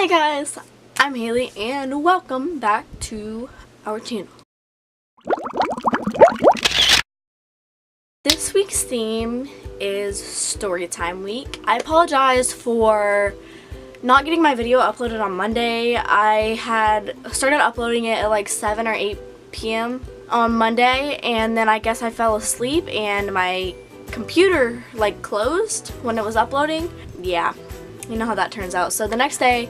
Hey guys, I'm Haley and welcome back to our channel. This week's theme is Storytime week. I apologize for not getting my video uploaded on Monday. I had started uploading it at like 7 or 8 p.m. on Monday, and then I guess I fell asleep and my computer like closed when it was uploading. Yeah, you know how that turns out. So the next day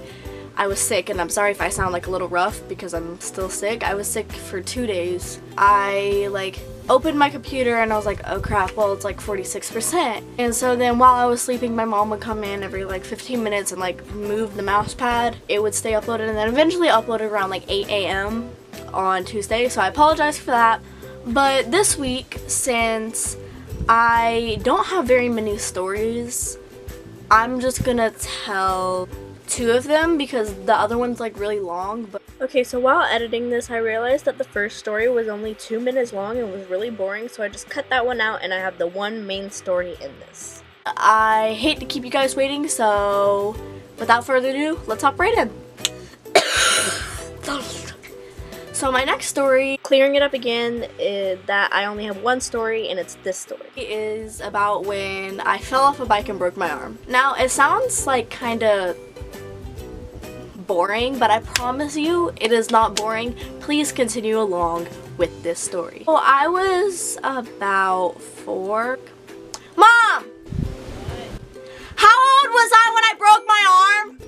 I was sick, and I'm sorry if I sound like a little rough because I'm still sick. I was sick for 2 days. I opened my computer and I was like, oh crap, well it's like 46%. And so then while I was sleeping, my mom would come in every 15 minutes and move the mouse pad. It would stay uploaded and then eventually uploaded around 8 a.m. on Tuesday, so I apologize for that. But this week, since I don't have very many stories, I'm just gonna tell 2 of them because the other one's really long. But okay, so while editing this, I realized that the first story was only 2 minutes long and was really boring, so I just cut that one out and I have the one main story in this. I hate to keep you guys waiting, so without further ado, let's hop right in. So my next story, clearing it up again, is that I only have one story, and it's this story. It is about when I fell off a bike and broke my arm. Now, it sounds kinda boring, but I promise you it is not boring. Please continue along with this story. So I was about 4. Mom! How old was I when I broke my arm?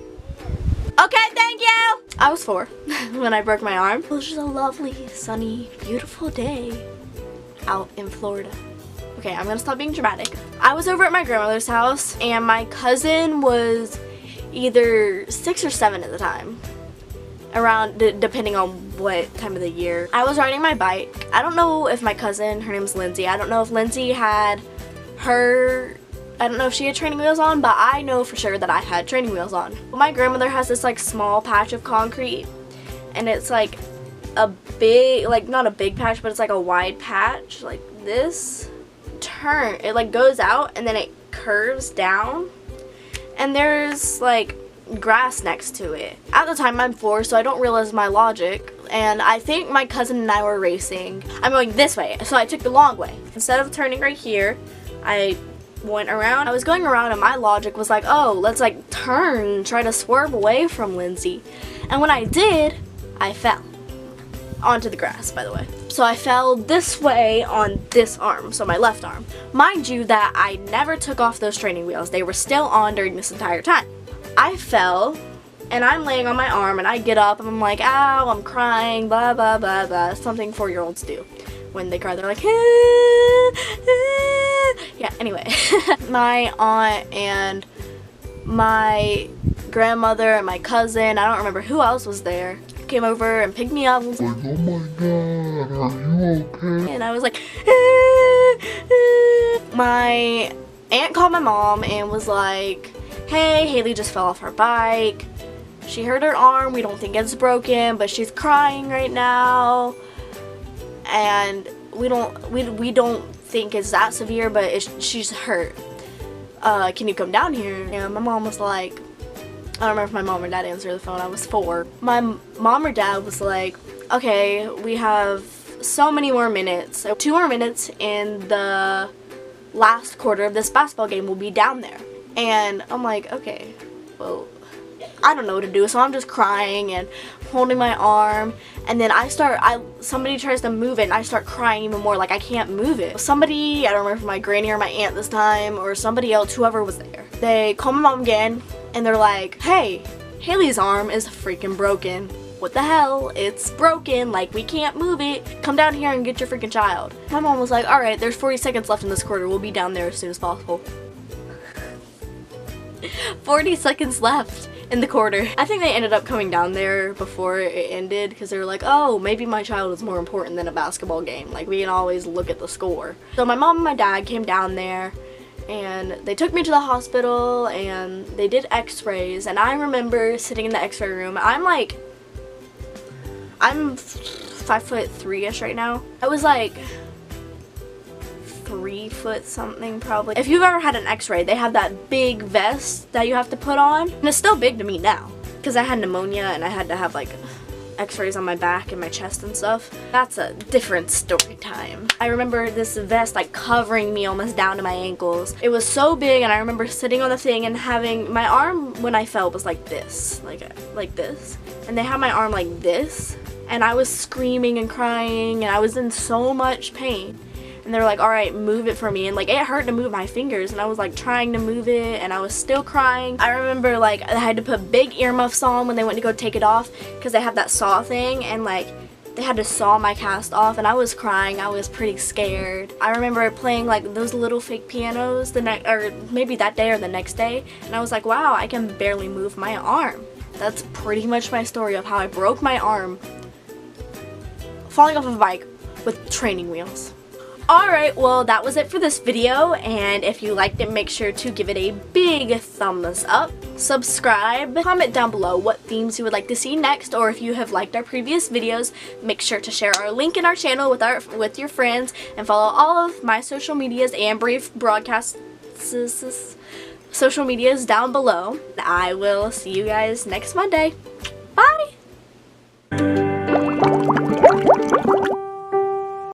Okay, thank you! I was 4 when I broke my arm. It was just a lovely, sunny, beautiful day out in Florida. Okay, I'm gonna stop being dramatic. I was over at my grandmother's house and my cousin was either 6 or 7 at the time, around depending on what time of the year. I was riding my bike. I don't know if my cousin, her name's Lindsay, I don't know if Lindsay had I don't know if she had training wheels on, but I know for sure that I had training wheels on. My grandmother has this small patch of concrete, and it's a big, not a big patch, but it's a wide patch, this turn. It goes out and then it curves down, and there's grass next to it. At the time I'm 4, so I don't realize my logic, and I think my cousin and I were racing. I'm going this way, so I took the long way. Instead of turning right here, I went around. I was going around and my logic was oh, let's turn, try to swerve away from Lindsay. And when I did, I fell onto the grass, by the way. So I fell this way on this arm, so my left arm. Mind you that I never took off those training wheels. They were still on during this entire time. I fell and I'm laying on my arm and I get up and I'm like, ow, I'm crying, blah, blah, blah, blah. Something 4-year-olds do. When they cry, they're like, yeah, anyway. My aunt and my grandmother and my cousin, I don't remember who else was there, came over and picked me up and was like, oh my god, are you okay? And I was like, my aunt called my mom and was like, hey, Haley just fell off her bike. She hurt her arm. We don't think it's broken, but she's crying right now. And we don't think it's that severe, but she's hurt. Can you come down here? And my mom was like, I don't remember if my mom or dad answered the phone. I was 4. My mom or dad was like, okay, we have so many more minutes. So 2 more minutes in the last quarter of this basketball game. We'll be down there. And I'm like, okay, well, I don't know what to do, so I'm just crying and holding my arm, and then somebody tries to move it and I start crying even more, I can't move it. Somebody, I don't remember if my granny or my aunt this time, or somebody else, whoever was there, they call my mom again and they're like, hey, Haley's arm is freaking broken. What the hell? It's broken, we can't move it. Come down here and get your freaking child. My mom was like, alright, there's 40 seconds left in this quarter, we'll be down there as soon as possible. 40 seconds left in the quarter. I think they ended up coming down there before it ended because they were like, oh, maybe my child is more important than a basketball game. We can always look at the score. So my mom and my dad came down there and they took me to the hospital and they did x-rays, and I remember sitting in the x-ray room. I'm 5'3" right now. I was 3 foot something probably. If you've ever had an x-ray, they have that big vest that you have to put on, and it's still big to me now. because I had pneumonia and I had to have like x-rays on my back and my chest and stuff. That's a different story time. I remember this vest like covering me almost down to my ankles. It was so big, and I remember sitting on the thing and having my arm when I fell was like this, like this. And they had my arm like this, and I was screaming and crying, and I was in so much pain. And they were like, alright, move it for me. And like, it hurt to move my fingers, and I was like trying to move it, and I was still crying. I remember like I had to put big earmuffs on when they went to go take it off, because they have that saw thing, and like they had to saw my cast off, and I was crying. I was pretty scared. I remember playing like those little fake pianos or maybe that day or the next day, and I was like, wow, I can barely move my arm. That's pretty much my story of how I broke my arm falling off of a bike with training wheels. Alright, well that was it for this video, and if you liked it, make sure to give it a big thumbs up, subscribe, comment down below what themes you would like to see next, or if you have liked our previous videos, make sure to share our link in our channel with your friends, and follow all of my social medias and brief broadcasts social medias down below. I will see you guys next Monday.